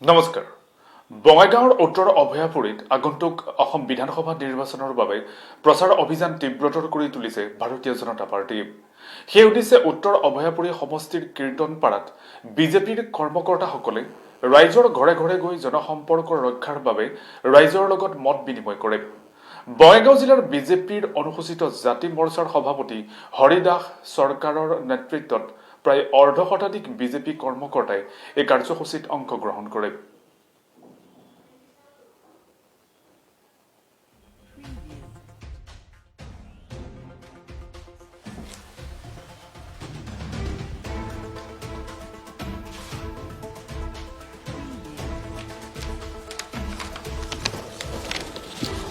নমস্কাৰ। বঙাইগাঁৱৰ উত্তৰ অভয়াপুৰীত আগন্তুক অসম বিধানসভা নিৰ্বাচনৰ বাবে প্ৰচাৰ অভিযান তীব্ৰতৰ কৰি তুলিছে ভাৰতীয় জনতা পাৰ্টি। সেই উদ্দেশ্যে উত্তৰ অভয়াপুৰী সমষ্টিৰ কীৰ্তনপাৰাত বিজেপিৰ কৰ্মকৰ্তাসকলে ৰাইজৰ ঘৰে ঘৰে গৈ জনসম্পৰ্ক ৰক্ষাৰ বাবে ৰাইজৰ লগত মত বিনিময় কৰে। বঙাইগাঁও জিলাৰ বিজেপিৰ অনুসূচিত জাতি মৰ্চাৰ সভাপতি হৰিদাস চৰকাৰৰ নেতৃত্বত প্ৰায় অৰ্ধশতাধিক বিজেপি কৰ্মকৰ্তাই এই কাৰ্যসূচীত অংশগ্ৰহণ কৰে।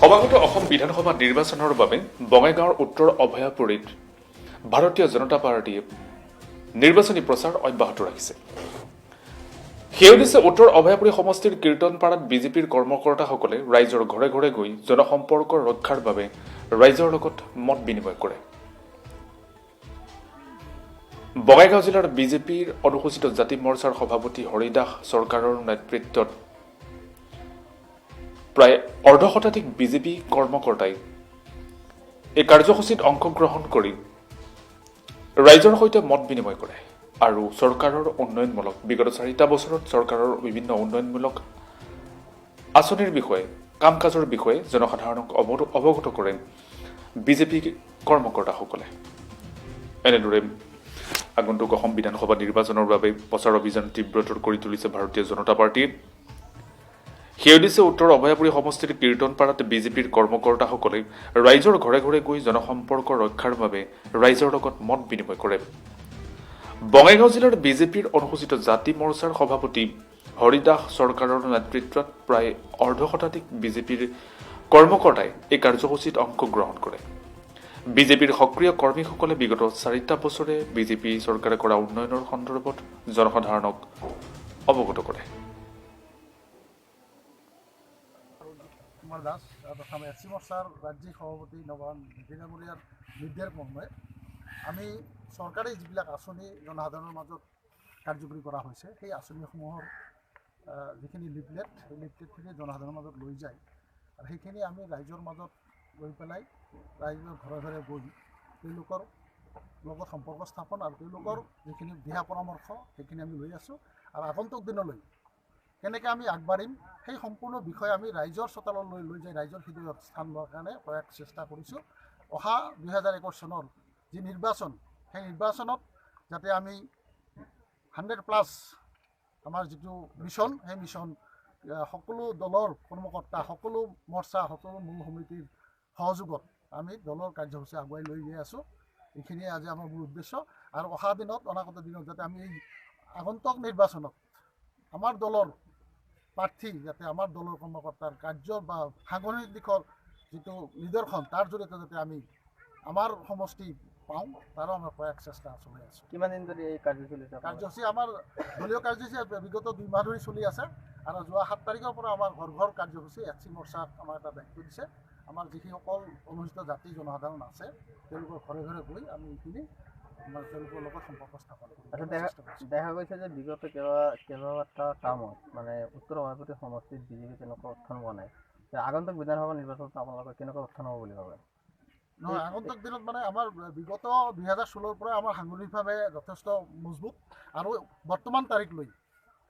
সমাগত অসম বিধানসভা নিৰ্বাচনৰ বাবে বঙাইগাঁৱৰ উত্তৰ অভয়াপুৰীত ভাৰতীয় জনতা পাৰ্টীয়ে নিৰ্বাচনী প্ৰচাৰ অব্যাহত ৰাখিছে। সেই উদ্দেশ্যে উত্তৰ অভয়াপুৰী সমষ্টিৰ কীৰ্তনপাৰাত বিজেপিৰ কৰ্মকৰ্তাসকলে ৰাইজৰ ঘৰে ঘৰে গৈ জনসম্পৰ্ক ৰক্ষাৰ বাবে ৰাইজৰ লগত মত বিনিময় কৰে। বঙাইগাঁও জিলাৰ বিজেপিৰ অনুসূচিত জাতি মৰ্চাৰ সভাপতি হৰিদাস চৰকাৰৰ নেতৃত্বত প্ৰায় অৰ্ধশতাধিক বিজেপি কৰ্মকৰ্তাই এই কাৰ্যসূচীত অংশগ্ৰহণ কৰি ৰাইজৰ সৈতে মত বিনিময় কৰে আৰু চৰকাৰৰ উন্নয়নমূলক বিগত 4টা বছৰত চৰকাৰৰ বিভিন্ন উন্নয়নমূলক আঁচনিৰ বিষয়ে কাম কাজৰ বিষয়ে জনসাধাৰণক অৱগত কৰে বিজেপি কৰ্মকৰ্তাসকলে। এনেদৰে আগন্তুক অসম বিধানসভা নিৰ্বাচনৰ বাবে প্ৰচাৰ অভিযান তীব্ৰতৰ কৰি তুলিছে ভাৰতীয় জনতা পাৰ্টীয়ে। সেই উদ্দেশ্যে উত্তৰ অভয়াপুৰী সমষ্টিৰ কীৰ্তনপাৰাত বিজেপিৰ কৰ্মকৰ্তাসকলে ৰাইজৰ ঘৰে ঘৰে গৈ জনসম্পৰ্ক ৰক্ষাৰ বাবে ৰাইজৰ লগত মত বিনিময় কৰে। বঙাইগাঁও জিলাৰ বিজেপিৰ অনুসূচিত জাতি মৰ্চাৰ সভাপতি হৰিদাস চৰকাৰৰ নেতৃত্বত প্ৰায় অৰ্ধশতাধিক বিজেপিৰ কৰ্মকৰ্তাই এই কাৰ্যসূচীত অংশগ্ৰহণ কৰে। বিজেপিৰ সক্ৰিয় কৰ্মীসকলে বিগত 4টা বছৰে বিজেপি চৰকাৰে কৰা উন্নয়নৰ সন্দৰ্ভত জনসাধাৰণক অৱগত কৰে। কুমাৰ দাস তথা এছ চি মৰ্চাৰ ৰাজ্যিক সভাপতি নবান দিনামূৰীয়াৰ নিৰ্দেশ মৰ্মে আমি চৰকাৰী যিবিলাক আঁচনি জনসাধাৰণৰ মাজত কাৰ্যকৰী কৰা হৈছে সেই আঁচনিসমূহৰ যিখিনি লিফলেট সেই লিফলেটখিনি জনসাধাৰণৰ মাজত লৈ যায় আৰু সেইখিনি আমি ৰাইজৰ মাজত লৈ পেলাই ৰাইজৰ ঘৰে ঘৰে গৈ তেওঁলোকৰ লগত সম্পৰ্ক স্থাপন আৰু তেওঁলোকৰ যিখিনি দিহা পৰামৰ্শ সেইখিনি আমি লৈ আছোঁ আৰু আগন্তুক দিনলৈ কেনেকৈ আমি আগবাঢ়িম সেই সম্পূৰ্ণ বিষয়ে আমি ৰাইজৰ চোতাললৈ লৈ যাই ৰাইজৰ হৃদয়ত স্থান লোৱাৰ কাৰণে প্ৰয়াস চেষ্টা কৰিছোঁ। অহা 2021 চনৰ যি নিৰ্বাচন সেই নিৰ্বাচনত যাতে আমি 100+ আমাৰ যিটো মিছন সেই মিছন সকলো দলৰ কৰ্মকৰ্তা সকলো মৰ্চা সকলো মূল সমিতিৰ সহযোগত আমি দলৰ কাৰ্যসূচী আগুৱাই লৈ গৈ আছোঁ। এইখিনিয়ে আজি আমাৰ মূল উদ্দেশ্য আৰু অহা দিনত অনাগত দিনত যাতে আমি এই আগন্তুক নিৰ্বাচনত আমাৰ দলৰ প্ৰাৰ্থী যাতে আমাৰ দলৰ কৰ্মকৰ্তাৰ কাৰ্য বা সাংগঠনিক দিশৰ যিটো নিদৰ্শন তাৰ জৰিয়তে যাতে আমি আমাৰ সমষ্টি পাওঁ তাৰো আমাৰ প্ৰয়াস চেষ্টা চলাই আছোঁ। কিমান দিন ধৰি এই কাৰ্যসূচী আমাৰ দলীয় কাৰ্যসূচী বিগত 2 মাহ ধৰি চলি আছে আৰু যোৱা 7 তাৰিখৰ পৰা আমাৰ ঘৰ ঘৰ কাৰ্যসূচী এছ চি মৰ্চাক আমাৰ এটা দায়িত্ব দিছে। আমাৰ যিসকল অনুসূচিত জাতি জনসাধাৰণ আছে তেওঁলোকৰ ঘৰে ঘৰে গৈ আমি এইখিনি আমাৰ তেওঁলোকৰ লগত সম্পৰ্ক স্থাপন কৰোঁ। দেখা গৈছে যে বিগত কেইবাটা টাৰ্মত মানে উত্তৰ অভয়াপুৰী সমষ্টিত বিজেপি তেনেকুৱা উত্থান হোৱা নাই। আগন্তুক বিধানসভা নিৰ্বাচনত আপোনালোকৰ কেনেকুৱা উত্থান হ'ব বুলি ভাবে? নহয়, আগন্তুক দিনত মানে আমাৰ বিগত 2016ৰ পৰা আমাৰ সাংগঠনিকভাৱে যথেষ্ট মজবুত আৰু বৰ্তমান তাৰিখলৈ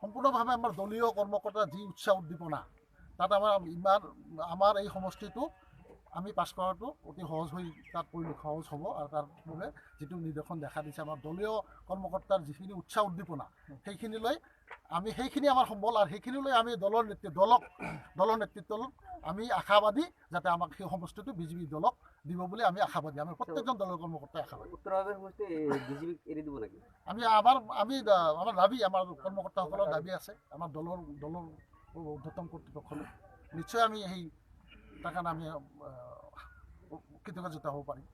সম্পূৰ্ণভাৱে আমাৰ দলীয় কৰ্মকৰ্তাৰ যি উৎসাহ উদ্দীপনা তাত আমাৰ এই সমষ্টিটো আমি পাছ কৰাটো অতি সহজ হ'ব আৰু তাৰ বাবে যিটো নিদৰ্শন দেখা দিছে আমাৰ দলীয় কৰ্মকৰ্তাৰ যিখিনি উৎসাহ উদ্দীপনা সেইখিনি আমাৰ সম্বল আৰু সেইখিনিলৈ আমি দলৰ নেতৃত্বত আমি আশাবাদী যাতে আমাক সেই সমষ্টিটো বিজেপি দলক দিব বুলি আমি আশাবাদী। আমি প্ৰত্যেকজন দলৰ কৰ্মকৰ্তাই আশাবাদী। উত্তৰ অভয়াপুৰী সমষ্টি বিজেপিক এৰি দিব লাগে। আমাৰ দাবী আমাৰ কৰ্মকৰ্তাসকলৰ দাবী আছে আমাৰ দলৰ ঊৰ্ধ্বতম কৰ্তৃপক্ষলৈ নিশ্চয় আমি সেই তাৰ কাৰণে আমি কৃতজ্ঞতা হ'ব পাৰিম।